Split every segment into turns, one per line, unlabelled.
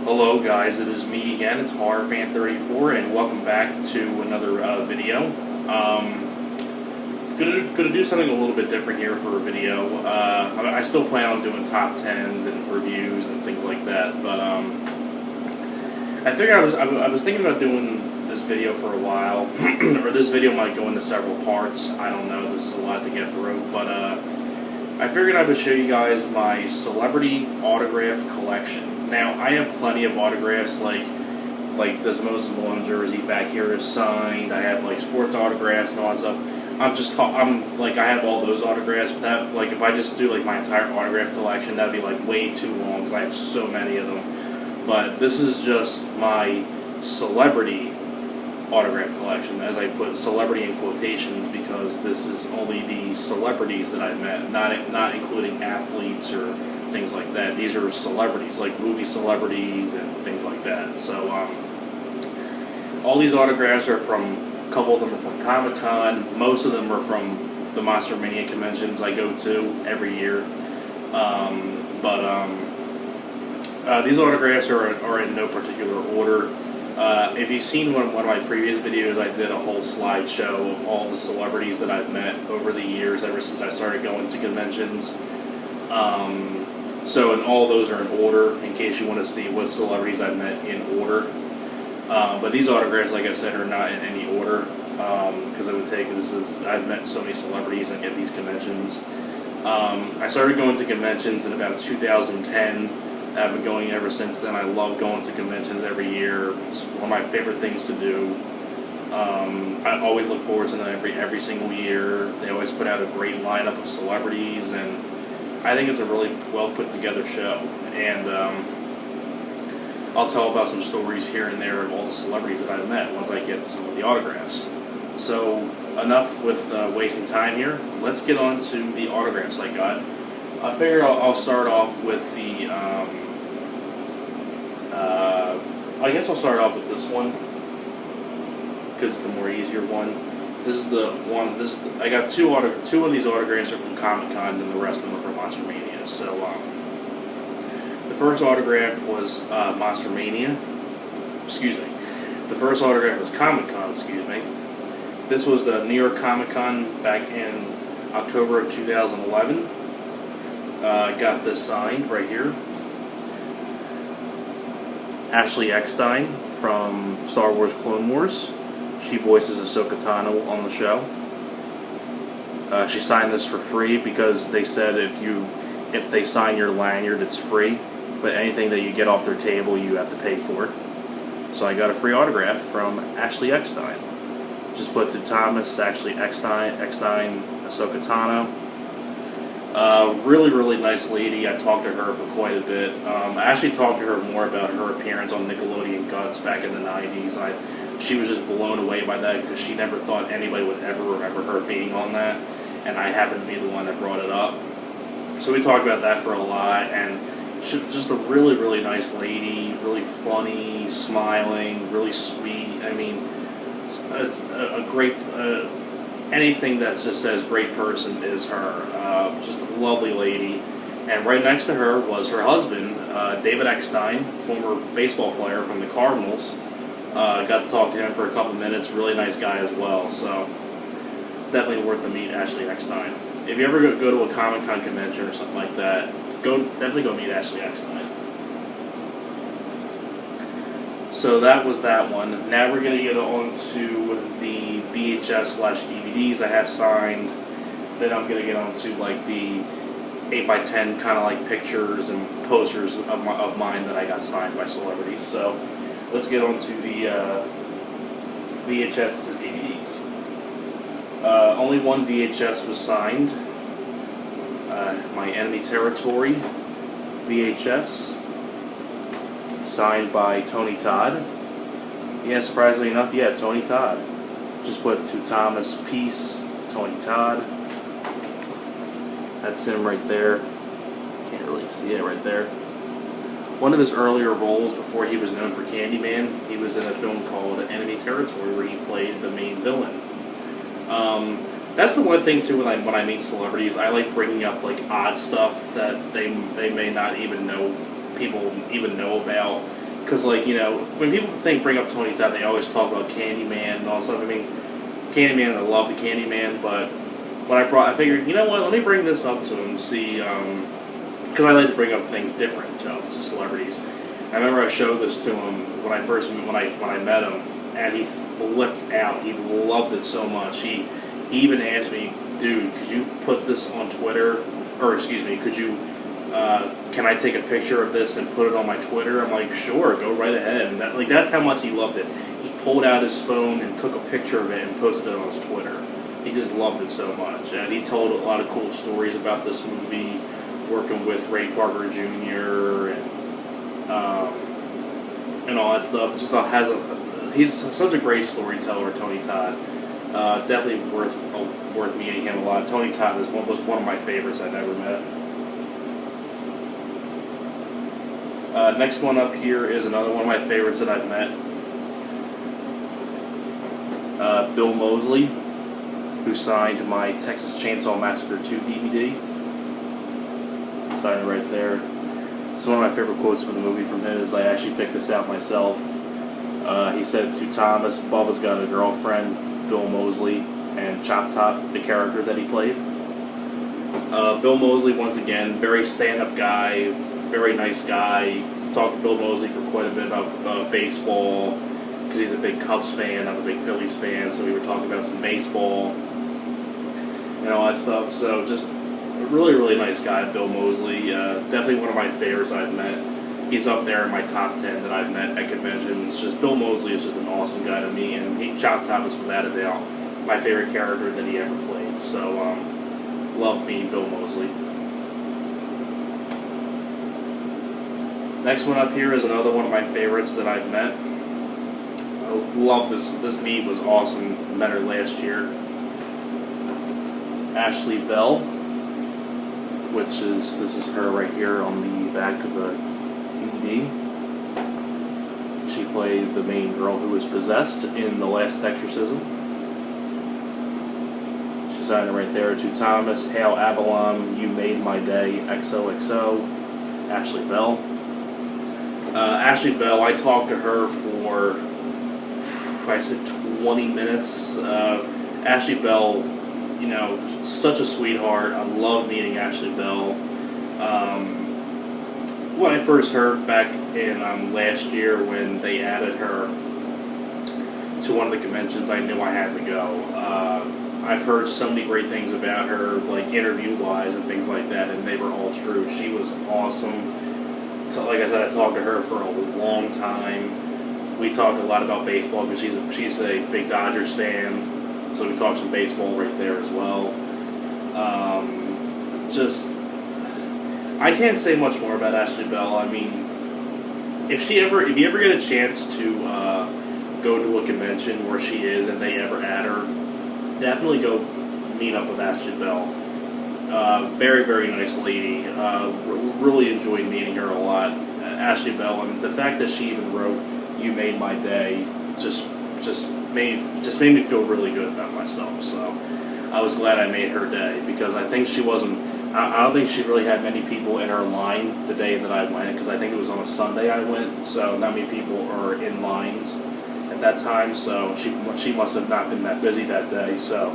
Hello guys, it is me again, it's HorrorFan34, and welcome back to another video. Gonna do something a little bit different here for a video. I still plan on doing top 10s and reviews and things like that, but I figured I was thinking about doing this video for a while, or this video might go into several parts, I don't know, this is a lot to get through, but I figured I would show you guys my celebrity autograph collection. Now, I have plenty of autographs, like this Moses Malone jersey back here is signed. I have like sports autographs and all that stuff. I have all those autographs, but that, like, if I just do like my entire autograph collection, that'd be like way too long because I have so many of them. But this is just my celebrity autograph collection, as I put celebrity in quotations because this is only the celebrities that I've met, not including athletes or things like that. These are celebrities, like movie celebrities and things like that. So all these autographs are from, a couple of them are from Comic-Con, most of them are from the Monster Mania conventions I go to every year. These autographs are in no particular order. If you've seen one of my previous videos, I did a whole slideshow of all the celebrities that I've met over the years, ever since I started going to conventions. And all those are in order, in case you want to see what celebrities I've met in order. But these autographs, like I said, are not in any order, because it would take, I've met so many celebrities at these conventions. I started going to conventions in about 2010. I've been going ever since then. I love going to conventions every year. It's one of my favorite things to do. I always look forward to them every single year. They always put out a great lineup of celebrities, and I think it's a really well put together show. And I'll tell about some stories here and there of all the celebrities that I've met once I get to some of the autographs. So enough with wasting time here. Let's get on to the autographs I got. I figure I'll start off with the, I guess I'll start off with this one, because it's the more easier one. This is the one, I got two of these autographs are from Comic-Con, and the rest of them are from Monster Mania. So, the first autograph was Monster Mania, excuse me. The first autograph was Comic-Con, excuse me. This was the New York Comic-Con back in October of 2011. Got this signed right here. Ashley Eckstein from Star Wars Clone Wars. She voices Ahsoka Tano on the show. She signed this for free because they said if they sign your lanyard, it's free, but anything that you get off their table, you have to pay for. So I got a free autograph from Ashley Eckstein. Just put to Thomas, Ashley Eckstein, Ahsoka Tano. Really, really nice lady. I talked to her for quite a bit. I actually talked to her more about her appearance on Nickelodeon Guts back in the 90s. She was just blown away by that because she never thought anybody would ever remember her being on that, and I happened to be the one that brought it up. So we talked about that for a lot, and she's just a really, really nice lady, really funny, smiling, really sweet. I mean, a great, anything that just says great person is her. Just a lovely lady. And right next to her was her husband, David Eckstein, former baseball player from the Cardinals. Got to talk to him for a couple minutes. Really nice guy as well. So definitely worth to meet Ashley Eckstein. If you ever go to a Comic-Con convention or something like that, definitely go meet Ashley Eckstein. So that was that one. Now we're going to get on to the VHS/DVDs I have signed. Then I'm going to get on to like the 8x10 kind of like pictures and posters of mine that I got signed by celebrities. So let's get on to the VHS and DVDs. Only one VHS was signed. My Enemy Territory VHS, signed by Tony Todd. Yeah, surprisingly enough, yeah, Tony Todd. Just put to Thomas Peace, Tony Todd. That's him right there. Can't really see it right there. One of his earlier roles before he was known for Candyman, he was in a film called Enemy Territory where he played the main villain. That's the one thing too when I meet celebrities, I like bringing up like odd stuff that they may not even know, people even know about, because like, you know, when people bring up Tony Todd, they always talk about Candyman and all stuff. I mean, Candyman, I love the Candyman, but when I figured, you know what, let me bring this up to him, see, because I like to bring up things different to celebrities. I remember I showed this to him when I met him, and he flipped out. He loved it so much. He even asked me, dude, could you put this on Twitter? Or excuse me, could you? Can I take a picture of this and put it on my Twitter? I'm like, sure, go right ahead. And that's how much he loved it. He pulled out his phone and took a picture of it and posted it on his Twitter. He just loved it so much, and he told a lot of cool stories about this movie, working with Ray Parker Jr. and all that stuff. He's such a great storyteller, Tony Todd. Definitely worth meeting him a lot. Tony Todd was one of my favorites I've ever met. Next one up here is another one of my favorites that I've met. Bill Moseley, who signed my Texas Chainsaw Massacre 2 DVD. Signed it right there. It's one of my favorite quotes from the movie from his. I actually picked this out myself. He said to Thomas, Bubba's got a girlfriend, Bill Moseley, and Chop Top, the character that he played. Bill Moseley, once again, very stand-up guy, very nice guy. Talked to Bill Moseley for quite a bit about baseball, because he's a big Cubs fan, I'm a big Phillies fan, so we were talking about some baseball and all that stuff. So just a really, really nice guy, Bill Moseley. Definitely one of my favorites I've met. He's up there in my top 10 that I've met at conventions. Just Bill Moseley is just an awesome guy to me, and Chop Top is without a doubt my favorite character that he ever played. So love meeting Bill Moseley. Next one up here is another one of my favorites that I've met. I love this. This meet was awesome. Met her last year. Ashley Bell, this is her right here on the back of the DVD. She played the main girl who was possessed in The Last Exorcism. She signed it right there to Thomas, Hail Avalon, You Made My Day, XOXO, Ashley Bell. Ashley Bell, I talked to her for, I said 20 minutes. Ashley Bell, you know, such a sweetheart. I love meeting Ashley Bell. When I first heard back in last year when they added her to one of the conventions, I knew I had to go. I've heard so many great things about her, like interview-wise and things like that, and they were all true. She was awesome. So, like I said, I talked to her for a long time. We talked a lot about baseball because she's a big Dodgers fan, so we talked some baseball right there as well. I can't say much more about Ashley Bell. I mean, if you ever get a chance to go to a convention where she is and they ever add her, definitely go meet up with Ashley Bell. Very, very nice lady. Really enjoyed meeting her a lot. Ashley Bell, and the fact that she even wrote "You Made My Day" just made me feel really good about myself. So I was glad I made her day, because I think she wasn't. I don't think she really had many people in her line the day that I went, because I think it was on a Sunday I went. So not many people are in lines at that time. So she must have not been that busy that day. So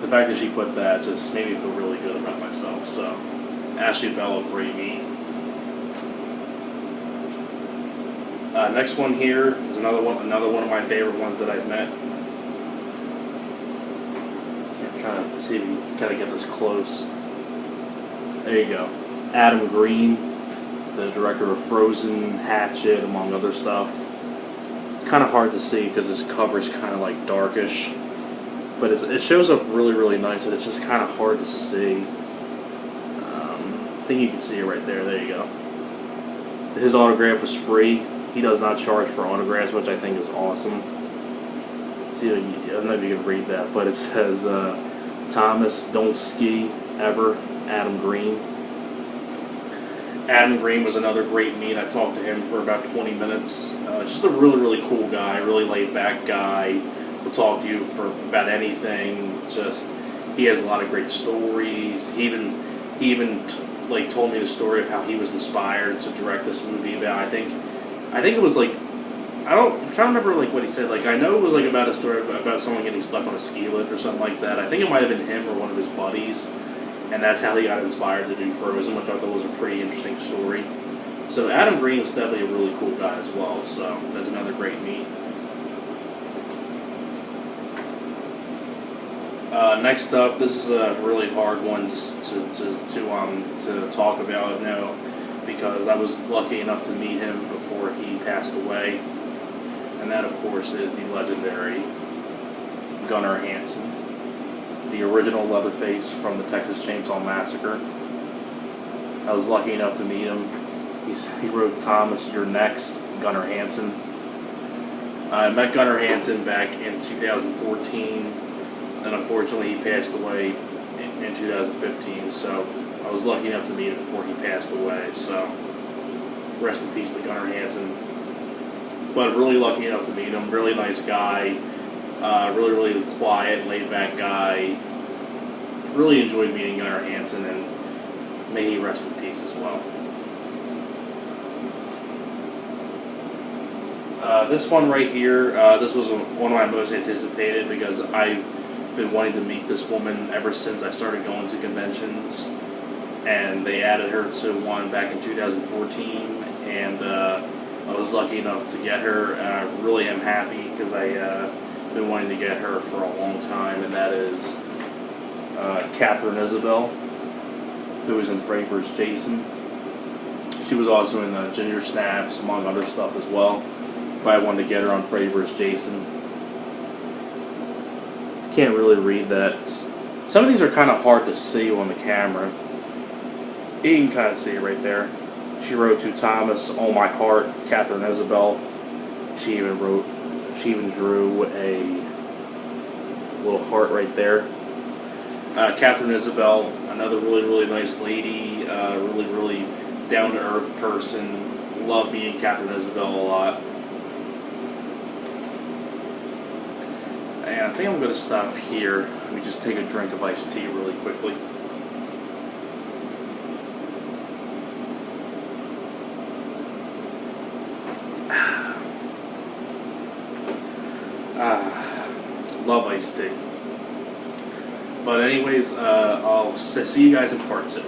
the fact that she put that just made me feel really good about myself. So Ashley Bell, a great meet. Next one here is another one of my favorite ones that I've met. I'm trying to see if you can kind of get this close. There you go. Adam Green, the director of Frozen, Hatchet, among other stuff. It's kind of hard to see because his cover is kind of like darkish. But it shows up really, really nice, and it's just kind of hard to see. I think you can see it right there. There you go. His autograph was free. He does not charge for autographs, which I think is awesome. See, I don't know if you can read that, but it says, Thomas, don't ski, ever, Adam Green. Adam Green was another great meet. I talked to him for about 20 minutes. Just a really, really cool guy, really laid-back guy. Will talk to you for about anything. Just, he has a lot of great stories. He even like told me the story of how he was inspired to direct this movie about. I think it was like I'm trying to remember like what he said. Like I know it was like about a story about someone getting stuck on a ski lift or something like that. I think it might have been him or one of his buddies, and that's how he got inspired to do Frozen, which I thought was a pretty interesting story. So Adam Green was definitely a really cool guy as well. So that's another great meet. Next up, this is a really hard one to talk about now, because I was lucky enough to meet him before he passed away, and that of course is the legendary Gunnar Hansen, the original Leatherface from the Texas Chainsaw Massacre. I was lucky enough to meet him. He wrote Thomas, You're Next, Gunnar Hansen. I met Gunnar Hansen back in 2014. And unfortunately, he passed away in 2015. So I was lucky enough to meet him before he passed away. So rest in peace to Gunnar Hansen. But really lucky enough to meet him. Really nice guy. Really quiet, laid back guy. Really enjoyed meeting Gunnar Hansen, and may he rest in peace as well. This one right here, this was one of my most anticipated because I've been wanting to meet this woman ever since I started going to conventions, and they added her to one back in 2014, and I was lucky enough to get her, and I really am happy because I've been wanting to get her for a long time, and that is Catherine Isabel, who is in Freddy vs. Jason. She was also in Ginger Snaps, among other stuff as well. But I wanted to get her on Freddy vs. Jason. Can't really read that. Some of these are kind of hard to see on the camera. You can kind of see it right there. She wrote to Thomas, Oh My Heart, Catherine Isabel. She even drew a little heart right there. Catherine Isabel, another really nice lady, really down-to-earth person. Love meeting Catherine Isabel a lot. And I think I'm going to stop here. Let me just take a drink of iced tea really quickly. Love iced tea. But anyways, I'll see you guys in part 2.